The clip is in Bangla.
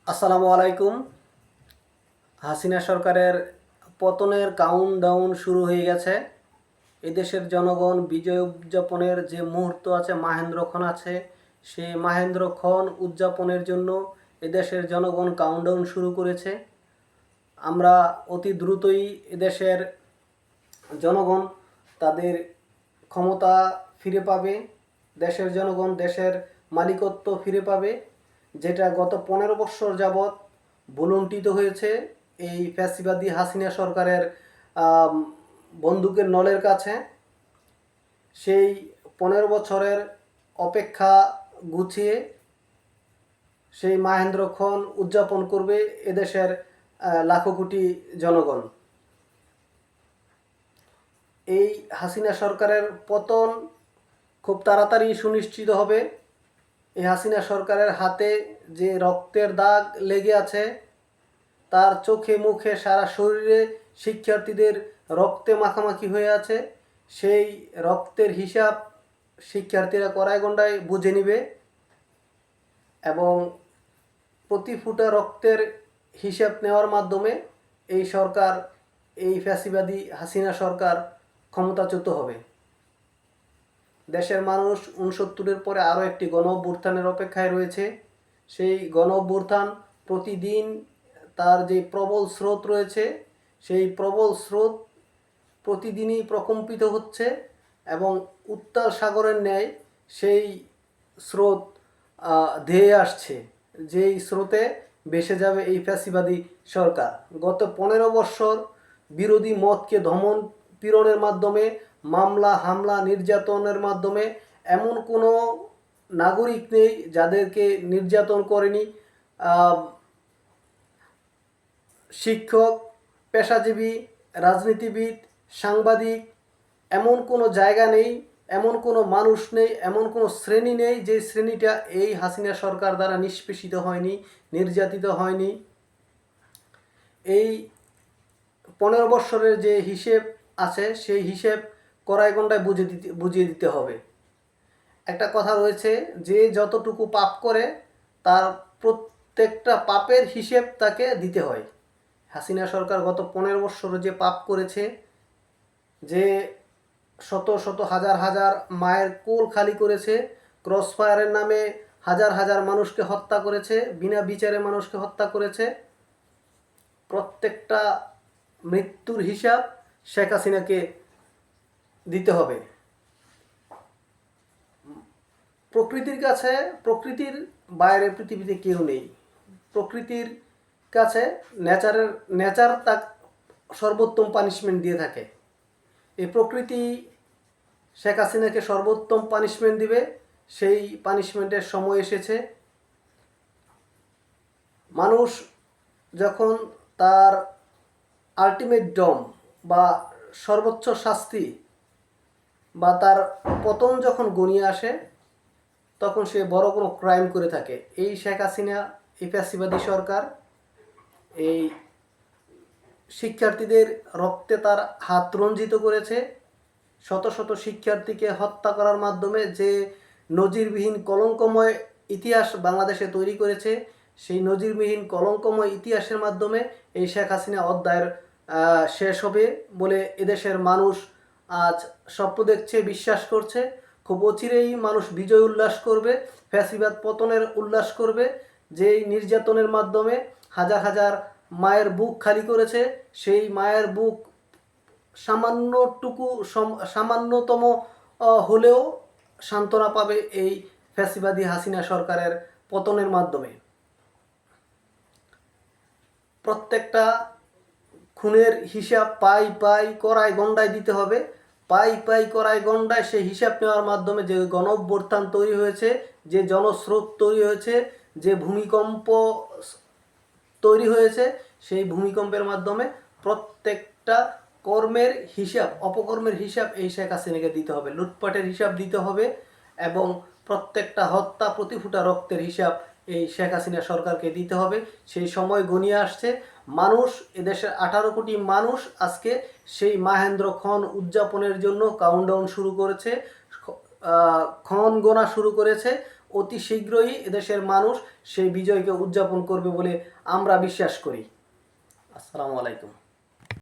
আসসালামু আলাইকুম। হাসিনা সরকারের পতনের কাউন্টডাউন শুরু হয়ে গেছে। এদেশের জনগণ বিজয় উদযাপনের যে মুহূর্ত আছে, মাহেন্দ্রক্ষণ আছে, সেই মাহেন্দ্রক্ষণ উদযাপনের জন্য এদেশের জনগণ কাউন্টডাউন শুরু করেছে। আমরা অতি দ্রুতই এদেশের জনগণ তাদের ক্ষমতা ফিরে পাবে, দেশের জনগণ দেশের মালিকত্ব ফিরে পাবে, যেটা গত 15 বছর যাবৎ ভুলুণ্ঠিত হয়েছে এই ফ্যাসিবাদী হাসিনা সরকারের বন্দুকের নলের কাছে। সেই 15 বছরের অপেক্ষা গুছিয়ে সেই মাহেন্দ্রক্ষণ উদযাপন করবে এদেশের লাখো কোটি জনগণ। এই হাসিনা সরকারের পতন খুব তাড়াতাড়ি সুনিশ্চিত হবে। এই হাসিনা সরকারের হাতে যে রক্তের দাগ লেগে আছে, তার চোখে মুখে সারা শরীরে শিক্ষার্থীদের রক্তে মাখামাখি হয়ে আছে, সেই রক্তের হিসাব শিক্ষার্থীরা কড়ায় গণ্ডায় বুঝে নিবে এবং প্রতি ফুটা রক্তের হিসাব নেওয়ার মাধ্যমে এই সরকার, এই ফ্যাসিবাদী হাসিনা সরকার ক্ষমতাচ্যুত হবে। দেশের মানুষ 69-এর পরে আরও একটি গণ অভ্যুত্থানের অপেক্ষায় রয়েছে। সেই গণ অভ্যুত্থান প্রতিদিন তার যে প্রবল স্রোত রয়েছে, সেই প্রবল স্রোত প্রতিদিনই প্রকম্পিত হচ্ছে এবং উত্তাল সাগরের ন্যায় সেই স্রোত ধেয়ে আসছে, যেই স্রোতে ভেসে যাবে এই ফ্যাসিবাদী সরকার। গত 15 বছর বিরোধী মতকে দমন পীড়নের মাধ্যমে, মামলা হামলা নির্যাতনের মাধ্যমে এমন কোনো নাগরিক নেই যাদেরকে নির্যাতন করেনি। শিক্ষক, পেশাজীবী, রাজনীতিবিদ, সাংবাদিক, এমন কোনো জায়গা নেই, এমন কোনো মানুষ নেই, এমন কোনো শ্রেণী নেই যে শ্রেণীটা এই হাসিনা সরকার দ্বারা নিষ্পেষিত হয়নি, নির্যাতিত হয়নি। এই 15 বছরের যে হিসেব আছে, সেই হিসেব কড়াই গণ্ডায় বুঝিয়ে দিতে হবে। একটা কথা রয়েছে, যে যতটুকু পাপ করে তার প্রত্যেকটা পাপের হিসেব তাকে দিতে হয়। হাসিনা সরকার গত 15 বছর যে পাপ করেছে, যে শত শত হাজার হাজার মায়ের কোল খালি করেছে, ক্রস ফায়ারের নামে হাজার হাজার মানুষকে হত্যা করেছে, বিনা বিচারে মানুষকে হত্যা করেছে, প্রত্যেকটা মৃত্যুর হিসাব শেখ হাসিনাকে দিতে হবে। প্রকৃতির কাছে, প্রকৃতির বাইরে পৃথিবীতে কেউ নেই। প্রকৃতির কাছে নেচার তার সর্বোত্তম পানিশমেন্ট দিয়ে থাকে। এই প্রকৃতি শেখ হাসিনাকে সর্বোত্তম পানিশমেন্ট দিবে, সেই পানিশমেন্টের সময় এসেছে। মানুষ যখন তার আলটিমেট ডম বা সর্বোচ্চ শাস্তি বা তার পতন যখন গনিয়ে আসে, তখন সে বড় কোনো ক্রাইম করে থাকে। এই শেখ হাসিনা, এই ফ্যাসিবাদী সরকার এই শিক্ষার্থীদের রক্তে তার হাত রঞ্জিত করেছে। শত শত শিক্ষার্থীকে হত্যা করার মাধ্যমে যে নজিরবিহীন কলঙ্কময় ইতিহাস বাংলাদেশে তৈরি করেছে, সেই নজিরবিহীন কলঙ্কময় ইতিহাসের মাধ্যমে এই শেখ হাসিনা অধ্যায়ের শেষ হবে বলে এদেশের মানুষ আজ স্বপ্ন দেখছে, বিশ্বাস করছে। খুব অচিরেই মানুষ বিজয় উল্লাস করবে, ফ্যাসিবাদ পতনের উল্লাস করবে। যেই নির্যাতনের মাধ্যমে হাজার হাজার মায়ের বুক খালি করেছে, সেই মায়ের বুক সামান্যতম হলেও সান্ত্বনা পাবে এই ফ্যাসিবাদী হাসিনা সরকারের পতনের মাধ্যমে। প্রত্যেকটা খুনের হিসাব পাই কড়াই গণ্ডায় দিতে হবে। পাই কড়াই গণ্ডায় সেই হিসাব নেওয়ার মাধ্যমে যে গণঅভ্যুত্থান তৈরি হয়েছে, যে জনস্রোত তৈরি হয়েছে, যে ভূমিকম্প তৈরি হয়েছে, সেই ভূমিকম্পের মাধ্যমে প্রত্যেকটা কর্মের হিসাব, অপকর্মের হিসাব এই শেখ হাসিনাকে দিতে হবে, লুটপাটের হিসাব দিতে হবে এবং প্রত্যেকটা হত্যা, প্রতি ফুটা রক্তের হিসাব এই শেখ হাসিনা সরকারকে দিতে হবে। সেই সময় ঘনিয়ে আসছে। মানুষ, এদেশের 18 কোটি মানুষ আজকে সেই মাহেন্দ্রক্ষণ উদযাপনের জন্য কাউন্টডাউন শুরু করেছে, ক্ষণ গোনা শুরু করেছে। অতি শীঘ্রই এদেশের মানুষ সেই বিজয়কে উদযাপন করবে বলে আমরা বিশ্বাস করি। আসসালামু আলাইকুম।